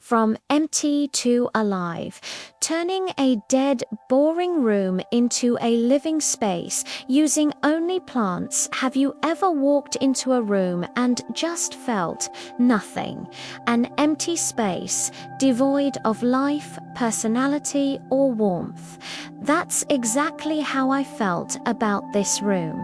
from empty to alive, turning a dead, boring room into a living space using only plants. Have you ever walked into a room and just felt nothing? An empty space, devoid of life, personality, or warmth. That's exactly how I felt about this room.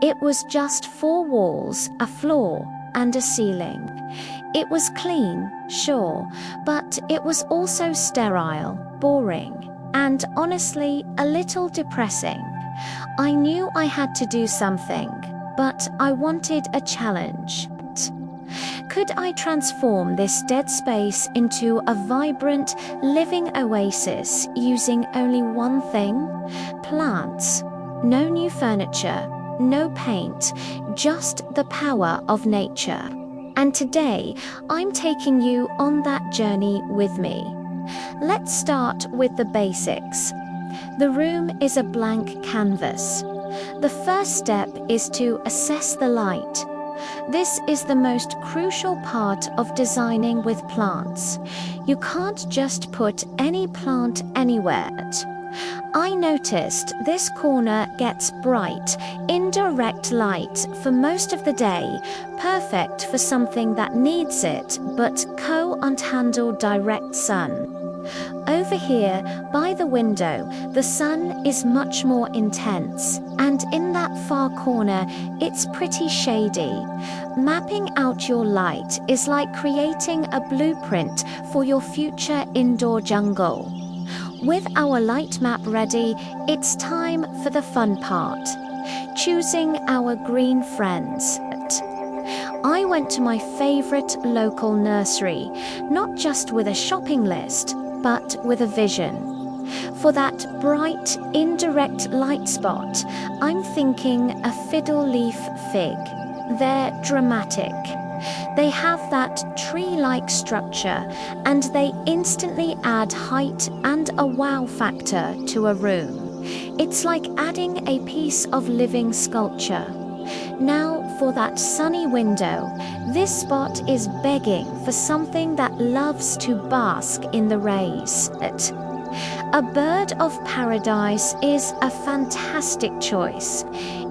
It was just four walls, a floor, and a ceiling. It was clean, sure, but it was also sterile, boring, and honestly, a little depressing. I knew I had to do something, but I wanted a challenge. Could I transform this dead space into a vibrant, living oasis using only one thing? Plants. No new furniture, no paint, just the power of nature. And today, I'm taking you on that journey with me. Let's start with the basics. The room is a blank canvas. The first step is to assess the light. This is the most crucial part of designing with plants. You can't just put any plant anywhere. I noticed this corner gets bright, indirect light for most of the day, perfect for something that needs it, but can't handle direct sun. Over here, by the window, the sun is much more intense, and in that far corner, it's pretty shady. Mapping out your light is like creating a blueprint for your future indoor jungle. With our light map ready, it's time for the fun part. Choosing our green friends. I went to my favorite local nursery, not just with a shopping list, but with a vision. For that bright, indirect light spot, I'm thinking a fiddle leaf fig. They're dramatic. They have that tree-like structure, and they instantly add height and a wow factor to a room. It's like adding a piece of living sculpture. Now for that sunny window, this spot is begging for something that loves to bask in the rays. A bird of paradise is a fantastic choice.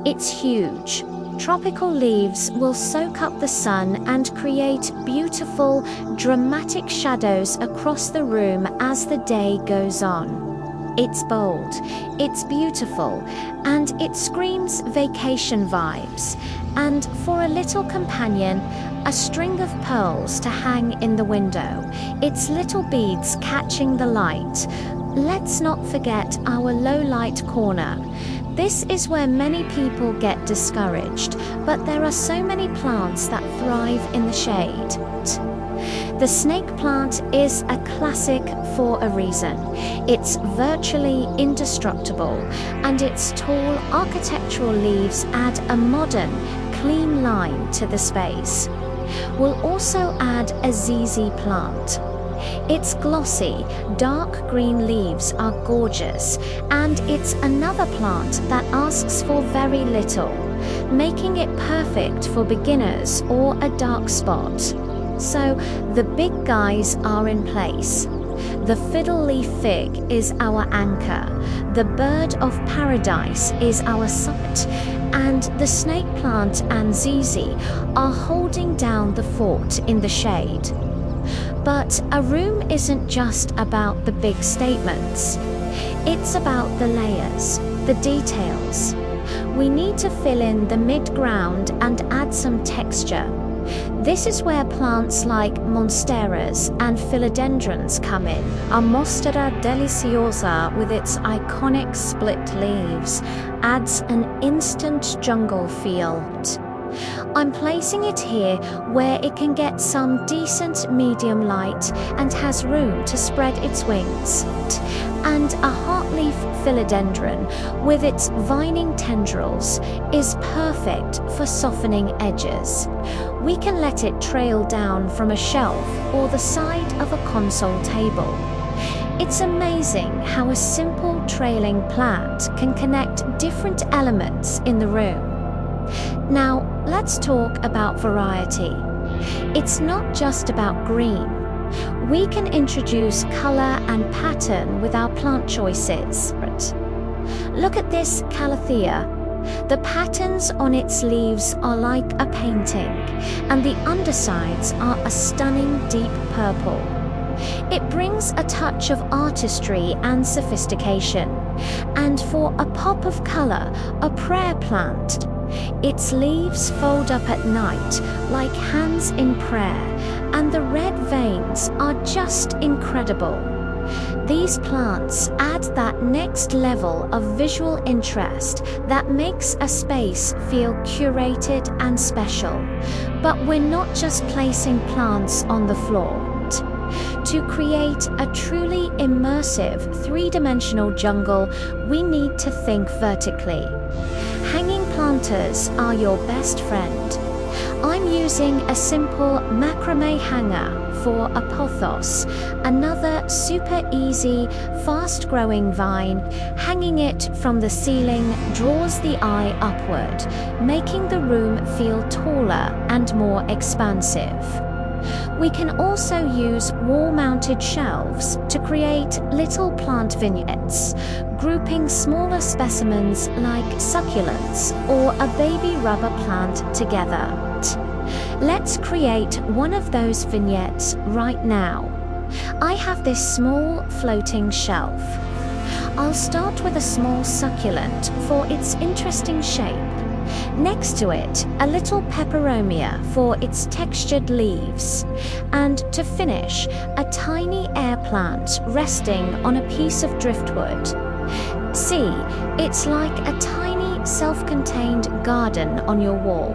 It's huge. Tropical leaves will soak up the sun and create beautiful, dramatic shadows across the room as the day goes on. It's bold, it's beautiful, and it screams vacation vibes. And for a little companion, a string of pearls to hang in the window, its little beads catching the light. Let's not forget our low light corner. This is where many people get discouraged, but there are so many plants that thrive in the shade. The snake plant is a classic for a reason. It's virtually indestructible, and its tall architectural leaves add a modern, clean line to the space. We'll also add a ZZ plant. Its glossy, dark green leaves are gorgeous, and it's another plant that asks for very little, making it perfect for beginners or a dark spot. So the big guys are in place. The fiddle leaf fig is our anchor, the bird of paradise is our summit, and the snake plant and ZZ are holding down the fort in the shade. But a room isn't just about the big statements. It's about the layers, the details. We need to fill in the mid-ground and add some texture. This is where plants like monsteras and philodendrons come in. A monstera deliciosa, with its iconic split leaves, adds an instant jungle feel. I'm placing it here where it can get some decent medium light and has room to spread its wings. And a heartleaf philodendron with its vining tendrils is perfect for softening edges. We can let it trail down from a shelf or the side of a console table. It's amazing how a simple trailing plant can connect different elements in the room. Now, let's talk about variety. It's not just about green. We can introduce color and pattern with our plant choices. Look at this calathea. The patterns on its leaves are like a painting, and the undersides are a stunning deep purple. It brings a touch of artistry and sophistication, and for a pop of color, a prayer plant. Its leaves fold up at night like hands in prayer, and the red veins are just incredible. These plants add that next level of visual interest that makes a space feel curated and special. But we're not just placing plants on the floor. To create a truly immersive three-dimensional jungle, we need to think vertically. Hanging planters are your best friend. I'm using a simple macrame hanger for a pothos, another super easy, fast-growing vine. Hanging it from the ceiling draws the eye upward, making the room feel taller and more expansive. We can also use wall-mounted shelves to create little plant vignettes, grouping smaller specimens like succulents or a baby rubber plant together. Let's create one of those vignettes right now. I have this small floating shelf. I'll start with a small succulent for its interesting shape. Next to it, a little peperomia for its textured leaves. And to finish, a tiny air plant resting on a piece of driftwood. See, it's like a tiny self-contained garden on your wall.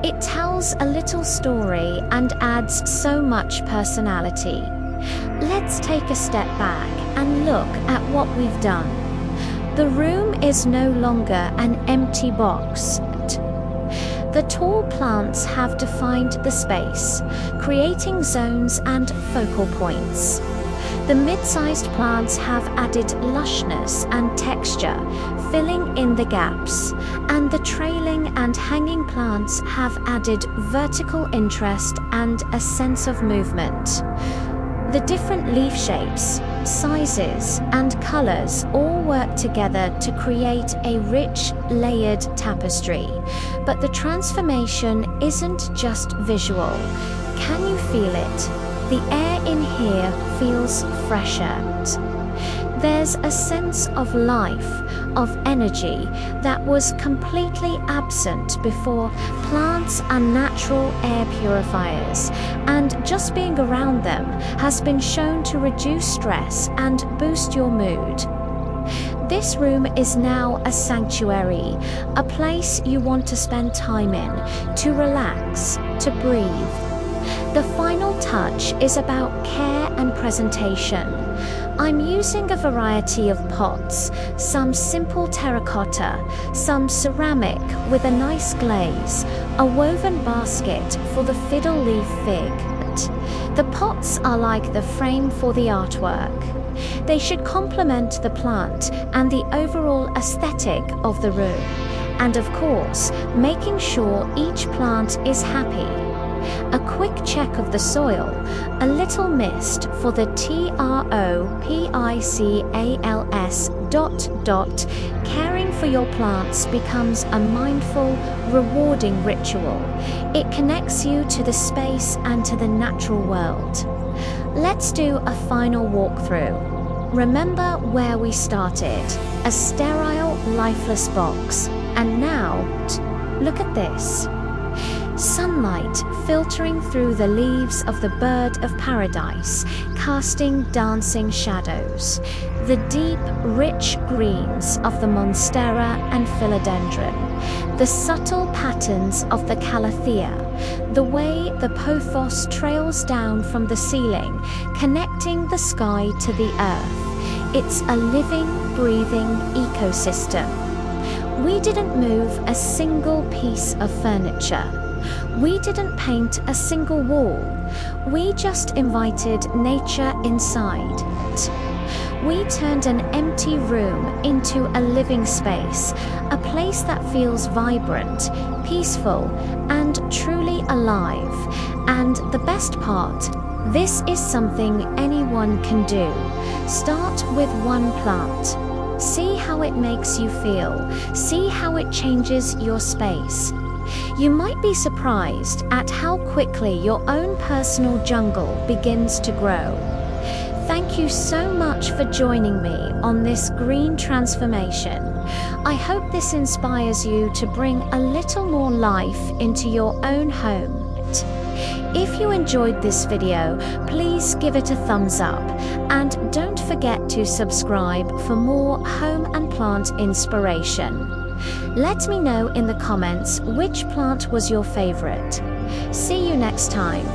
It tells a little story and adds so much personality. Let's take a step back and look at what we've done. The room is no longer an empty box. The tall plants have defined the space, creating zones and focal points. The mid-sized plants have added lushness and texture, filling in the gaps, and the trailing and hanging plants have added vertical interest and a sense of movement. The different leaf shapes, sizes, and colors all work together to create a rich, layered tapestry. But the transformation isn't just visual. Can you feel it? The air in here feels fresher. There's a sense of life, of energy that was completely absent before. Plants are natural air purifiers, and just being around them has been shown to reduce stress and boost your mood. This room is now a sanctuary, a place you want to spend time in, to relax, to breathe. The final touch is about care and presentation. I'm using a variety of pots, some simple terracotta, some ceramic with a nice glaze, a woven basket for the fiddle leaf fig. The pots are like the frame for the artwork. They should complement the plant and the overall aesthetic of the room. And of course, making sure each plant is happy. A quick check of the soil, a little mist for the TROPICALS ... Caring for your plants becomes a mindful, rewarding ritual. It connects you to the space and to the natural world. Let's do a final walkthrough. Remember where we started, a sterile, lifeless box. And now, look at this. Sunlight filtering through the leaves of the bird of paradise, casting dancing shadows. The deep, rich greens of the monstera and philodendron. The subtle patterns of the calathea. The way the pothos trails down from the ceiling, connecting the sky to the earth. It's a living, breathing ecosystem. We didn't move a single piece of furniture. We didn't paint a single wall. We just invited nature inside. We turned an empty room into a living space, a place that feels vibrant, peaceful, and truly alive. And the best part, This is something anyone can do. Start with one plant. See how it makes you feel. See how it changes your space. You might be surprised at how quickly your own personal jungle begins to grow. Thank you so much for joining me on this green transformation. I hope this inspires you to bring a little more life into your own home. If you enjoyed this video, please give it a thumbs up and don't forget to subscribe for more home and plant inspiration. Let me know in the comments which plant was your favorite. See you next time.